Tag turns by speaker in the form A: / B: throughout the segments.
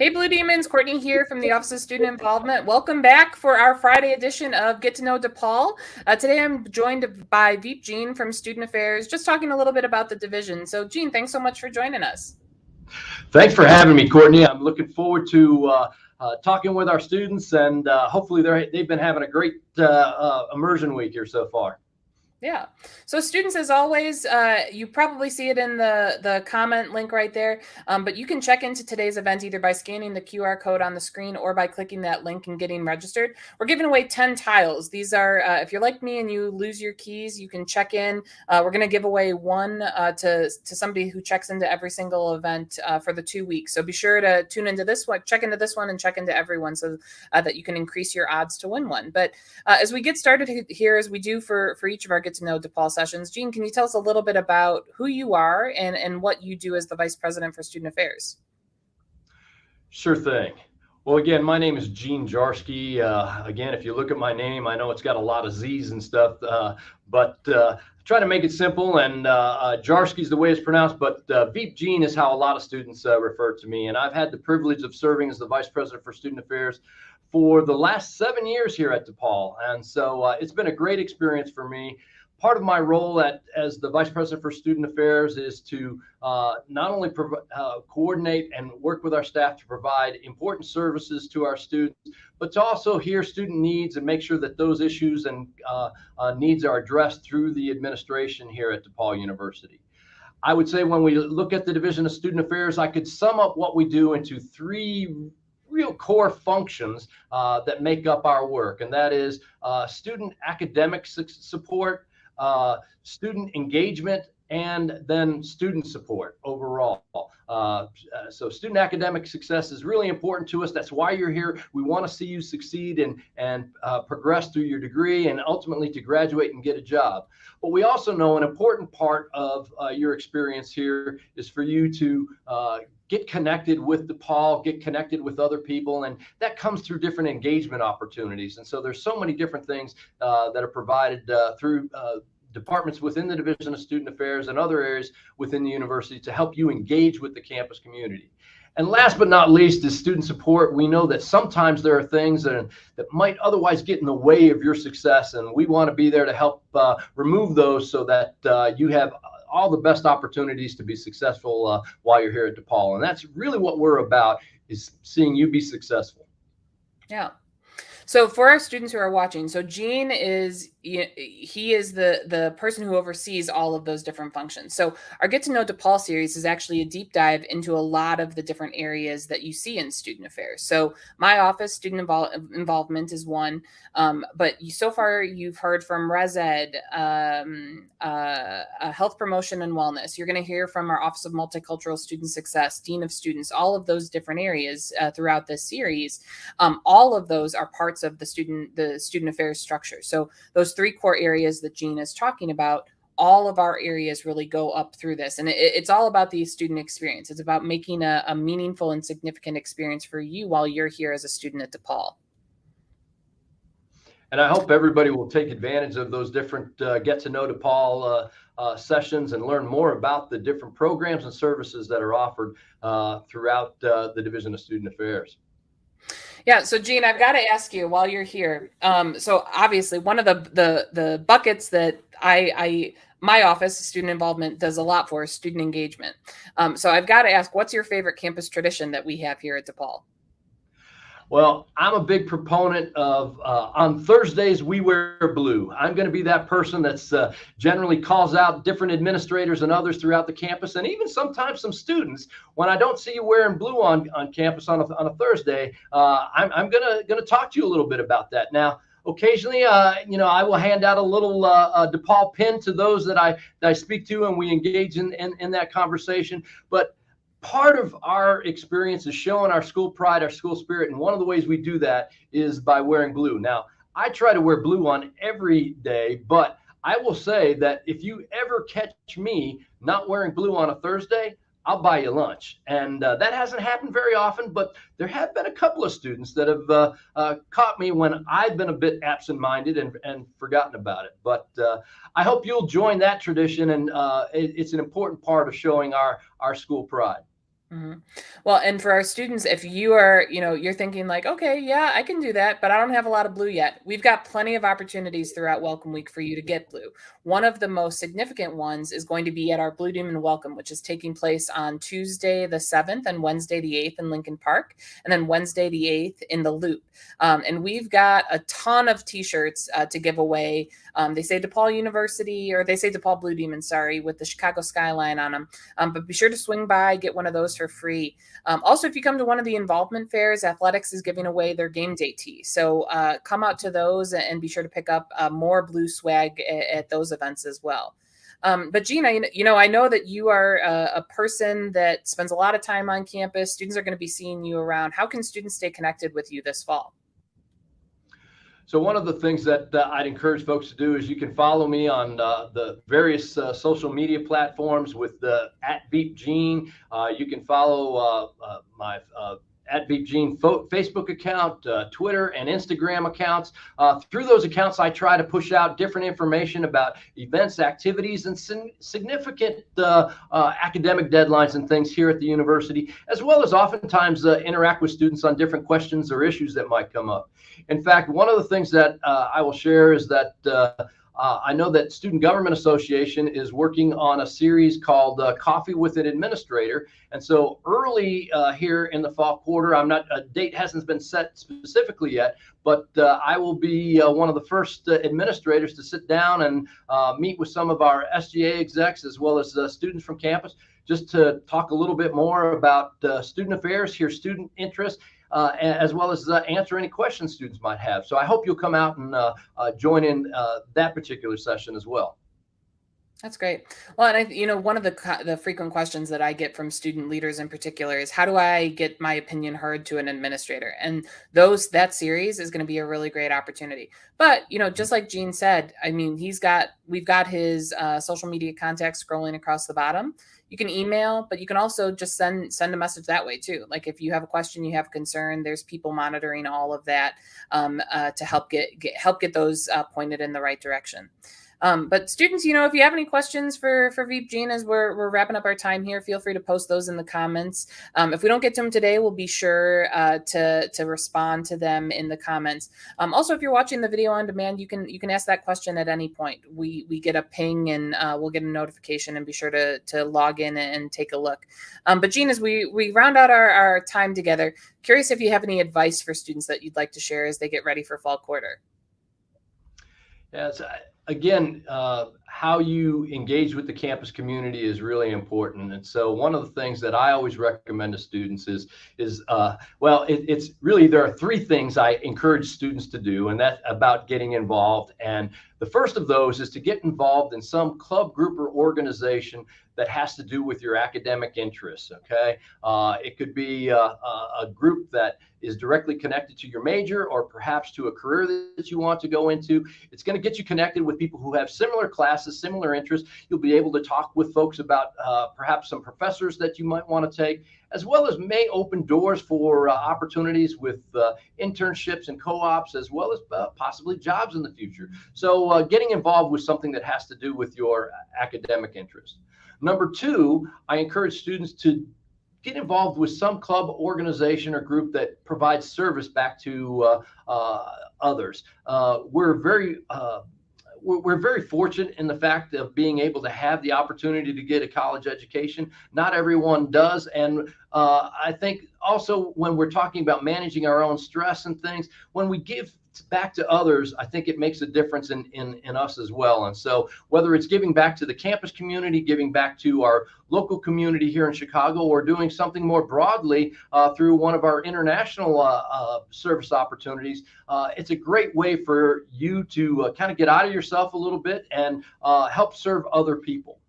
A: Hey, Blue Demons, Courtney here from the Office of Student Involvement. Welcome back for our Friday edition of Get to Know DePaul. Today I'm joined by Veep Gene from Student Affairs, just talking a little bit about the division. So, Gene, thanks so much for joining us.
B: Thanks for having me, Courtney. I'm looking forward to talking with our students, and hopefully they've been having a great immersion week here so far.
A: Yeah. So students, as always, you probably see it in the comment link right there, but you can check into today's event either by scanning the QR code on the screen or by clicking that link and getting registered. We're giving away 10 tiles. These are, if you're like me and you lose your keys, you can check in. We're going to give away one to somebody who checks into every single event for the 2 weeks. So be sure to tune into this one, check into this one, and check into everyone so that you can increase your odds to win one. But as we get started here, as we do for each of our Get to Know DePaul sessions, Gene, can you tell us a little bit about who you are and what you do as the Vice President for Student Affairs?
B: Sure thing. Well, again, my name is Gene Jarsky. Again, if you look at my name, I know it's got a lot of Z's and stuff, but try to make it simple, and Jarsky is the way it's pronounced, but Veep Gene is how a lot of students refer to me. And I've had the privilege of serving as the Vice President for Student Affairs for the last 7 years here at DePaul. And so it's been a great experience for me. Part of my role as the Vice President for Student Affairs is to not only coordinate and work with our staff to provide important services to our students, but to also hear student needs and make sure that those issues and needs are addressed through the administration here at DePaul University. I would say when we look at the Division of Student Affairs, I could sum up what we do into three real core functions that make up our work, and that is student academic support, student engagement, and then student support overall. So student academic success is really important to us. That's why you're here. We want to see you succeed and progress through your degree and ultimately to graduate and get a job. But we also know an important part of your experience here is for you to get connected with DePaul, get connected with other people, and that comes through different engagement opportunities. And so there's so many different things that are provided through departments within the Division of Student Affairs and other areas within the university to help you engage with the campus community. And last but not least is student support. We know that sometimes there are things that might otherwise get in the way of your success, and we want to be there to help remove those so that you have all the best opportunities to be successful while you're here at DePaul. And that's really what we're about, is seeing you be successful.
A: Yeah. So for our students who are watching, so Gene is the person who oversees all of those different functions. So our Get to Know DePaul series is actually a deep dive into a lot of the different areas that you see in student affairs. So my office, student involvement is one, but so far you've heard from Res Ed, health promotion and wellness. You're going to hear from our Office of Multicultural Student Success, Dean of Students, all of those different areas throughout this series. All of those are parts of the student affairs structure. So those three core areas that Gene is talking about, all of our areas really go up through this. And it's all about the student experience. It's about making a meaningful and significant experience for you while you're here as a student at DePaul.
B: And I hope everybody will take advantage of those different Get to Know DePaul sessions and learn more about the different programs and services that are offered throughout the Division of Student Affairs.
A: Yeah. So Gene, I've got to ask you while you're here. So obviously one of the buckets that my office, student involvement, does a lot for is student engagement. So I've got to ask, what's your favorite campus tradition that we have here at DePaul?
B: Well, I'm a big proponent of on Thursdays, we wear blue. I'm going to be that person that's generally calls out different administrators and others throughout the campus, and even sometimes some students. When I don't see you wearing blue on campus on a Thursday, I'm gonna talk to you a little bit about that. Now, occasionally, I will hand out a little DePaul pin to those that I speak to, and we engage in that conversation. But part of our experience is showing our school pride, our school spirit, and one of the ways we do that is by wearing blue. Now, I try to wear blue on every day, but I will say that if you ever catch me not wearing blue on a Thursday, I'll buy you lunch. And that hasn't happened very often, but there have been a couple of students that have caught me when I've been a bit absent-minded and forgotten about it. But I hope you'll join that tradition, and it's an important part of showing our school pride.
A: Mhm. Well, and for our students, if you are, you're thinking like, okay, yeah, I can do that, but I don't have a lot of blue yet. We've got plenty of opportunities throughout Welcome Week for you to get blue. One of the most significant ones is going to be at our Blue Demon Welcome, which is taking place on Tuesday the 7th and Wednesday the 8th in Lincoln Park, and then Wednesday the 8th in the Loop. And we've got a ton of t-shirts to give away. They say DePaul University, or they say DePaul Blue Demon, sorry, with the Chicago skyline on them. But be sure to swing by, get one of those for free. Also, if you come to one of the involvement fairs, athletics is giving away their game day tee. So come out to those and be sure to pick up more blue swag at those events as well. But Gina, I know that you are a person that spends a lot of time on campus. Students are going to be seeing you around. How can students stay connected with you this fall?
B: So one of the things that I'd encourage folks to do is you can follow me on the various social media platforms with at Veep Gene. You can follow my at Veep Gene Facebook account, Twitter and Instagram accounts. Through those accounts, I try to push out different information about events, activities, and significant academic deadlines and things here at the university, as well as oftentimes interact with students on different questions or issues that might come up. In fact, one of the things that I will share is that I know that Student Government Association is working on a series called Coffee with an Administrator. And so early here in the fall quarter, a date hasn't been set specifically yet, but I will be one of the first administrators to sit down and meet with some of our SGA execs as well as students from campus, just to talk a little bit more about student affairs, hear student interest, as well as answer any questions students might have. So I hope you'll come out and join in that particular session as well.
A: That's great. Well, and one of the frequent questions that I get from student leaders in particular is, how do I get my opinion heard to an administrator? And that series is going to be a really great opportunity. But just like Gene said, I mean, we've got his social media contacts scrolling across the bottom. You can email, but you can also just send a message that way too. Like if you have a question, you have a concern, there's people monitoring all of that to help get those pointed in the right direction. But students, if you have any questions for Veep Gene as we're wrapping up our time here, feel free to post those in the comments. If we don't get to them today, we'll be sure to respond to them in the comments. Also, if you're watching the video on demand, you can ask that question at any point. We get a ping and we'll get a notification, and be sure to log in and take a look. But Gene, as we round out our time together, curious if you have any advice for students that you'd like to share as they get ready for fall quarter.
B: Yes. Again, how you engage with the campus community is really important. And so one of the things that I always recommend to students is it's really, there are three things I encourage students to do, and that's about getting involved. And the first of those is to get involved in some club, group, or organization that has to do with your academic interests. Okay, it could be a group that is directly connected to your major, or perhaps to a career that you want to go into. It's going to get you connected with people who have similar classes, similar interests. You'll be able to talk with folks about perhaps some professors that you might want to take, as well as may open doors for opportunities with internships and co-ops, as well as possibly jobs in the future. So getting involved with something that has to do with your academic interest. Number two, I encourage students to get involved with some club, organization, or group that provides service back to others. We're very fortunate in the fact of being able to have the opportunity to get a college education. Not everyone does. And I think also when we're talking about managing our own stress and things, when we give back to others, I think it makes a difference in us as well. And so whether it's giving back to the campus community, giving back to our local community here in Chicago, or doing something more broadly through one of our international service opportunities, it's a great way for you to kind of get out of yourself a little bit and help serve other people.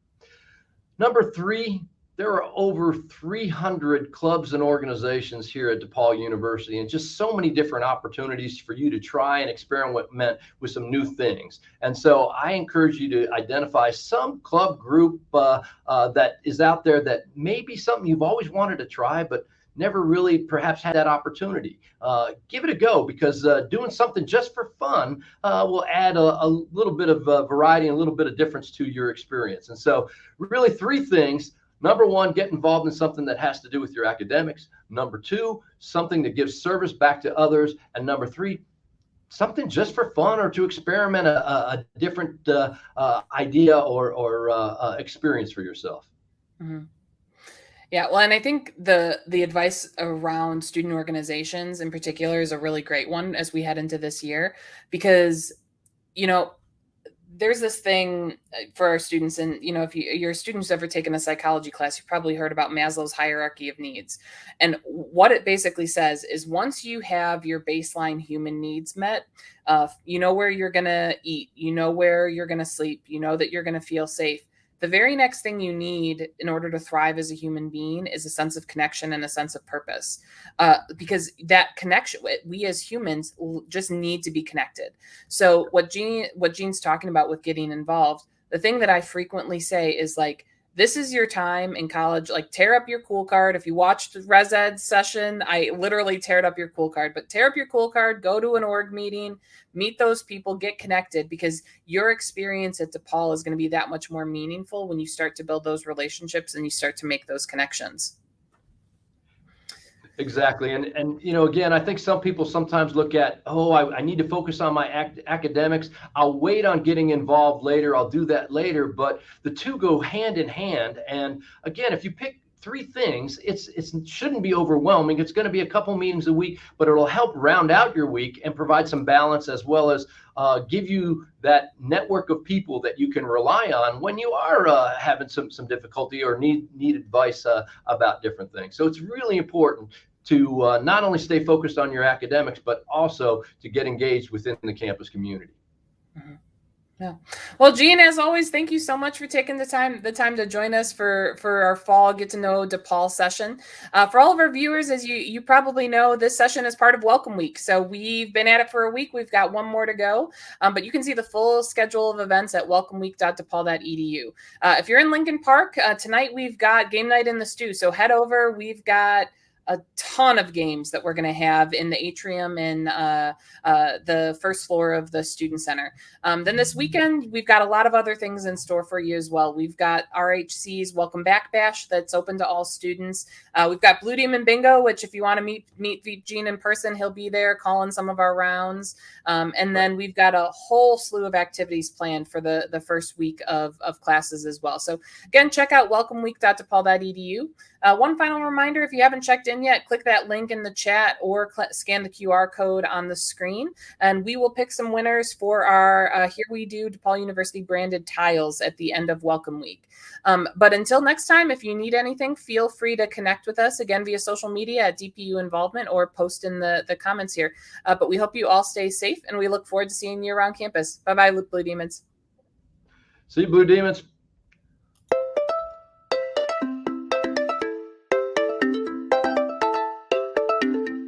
B: Number three, there are over 300 clubs and organizations here at DePaul University, and just so many different opportunities for you to try and experiment with some new things. And so I encourage you to identify some club, group that is out there that may be something you've always wanted to try, but never really perhaps had that opportunity. Give it a go, because doing something just for fun will add a little bit of variety and a little bit of difference to your experience. And so really three things: Number one, get involved in something that has to do with your academics. Number two, something that gives service back to others. And number three, something just for fun or to experiment a different idea or experience for yourself.
A: Mhm. Yeah, well, and I think the advice around student organizations in particular is a really great one as we head into this year, because you know there's this thing for our students, and if your students ever taken a psychology class, you've probably heard about Maslow's hierarchy of needs. And what it basically says is once you have your baseline human needs met, you know where you're going to eat, you know where you're going to sleep, you know that you're going to feel safe. The very next thing you need in order to thrive as a human being is a sense of connection and a sense of purpose, because that connection, we as humans just need to be connected. So what Gene's talking about with getting involved, the thing that I frequently say is like, this is your time in college. Like, tear up your cool card. If you watched the Res Ed session, I literally teared up your cool card. But tear up your cool card, go to an org meeting, meet those people, get connected, because your experience at DePaul is going to be that much more meaningful when you start to build those relationships and you start to make those connections.
B: Exactly. And again, I think some people sometimes look at, oh, I need to focus on my academics. I'll wait on getting involved later. I'll do that later. But the two go hand in hand. And again, if you pick three things, it shouldn't be overwhelming. It's going to be a couple meetings a week, but it'll help round out your week and provide some balance, as well as give you that network of people that you can rely on when you are having some difficulty or need advice about different things. So it's really important to not only stay focused on your academics, but also to get engaged within the campus community.
A: Mm-hmm. Yeah. Well, Gene, as always, thank you so much for taking the time to join us for our fall Get to Know DePaul session. For all of our viewers, as you probably know, this session is part of Welcome Week. So we've been at it for a week. We've got one more to go, but you can see the full schedule of events at welcomeweek.depaul.edu. If you're in Lincoln Park, tonight we've got game night in the stew. So head over. We've got a ton of games that we're going to have in the atrium in the first floor of the student center. Then this weekend, we've got a lot of other things in store for you as well. We've got RHC's Welcome Back Bash that's open to all students. We've got Blue Demon Bingo, which if you want to meet Veep Gene in person, he'll be there calling some of our rounds. And then we've got a whole slew of activities planned for the first week of classes as well. So again, check out welcomeweek.depaul.edu. One final reminder, if you haven't checked in yet, click that link in the chat or scan the QR code on the screen, and we will pick some winners for our Here We Do DePaul University branded tiles at the end of Welcome Week. But until next time, if you need anything, feel free to connect with us again via social media at DPU Involvement or post in the comments here. But we hope you all stay safe, and we look forward to seeing you around campus. Bye-bye, Blue Demons.
B: See you, Blue Demons.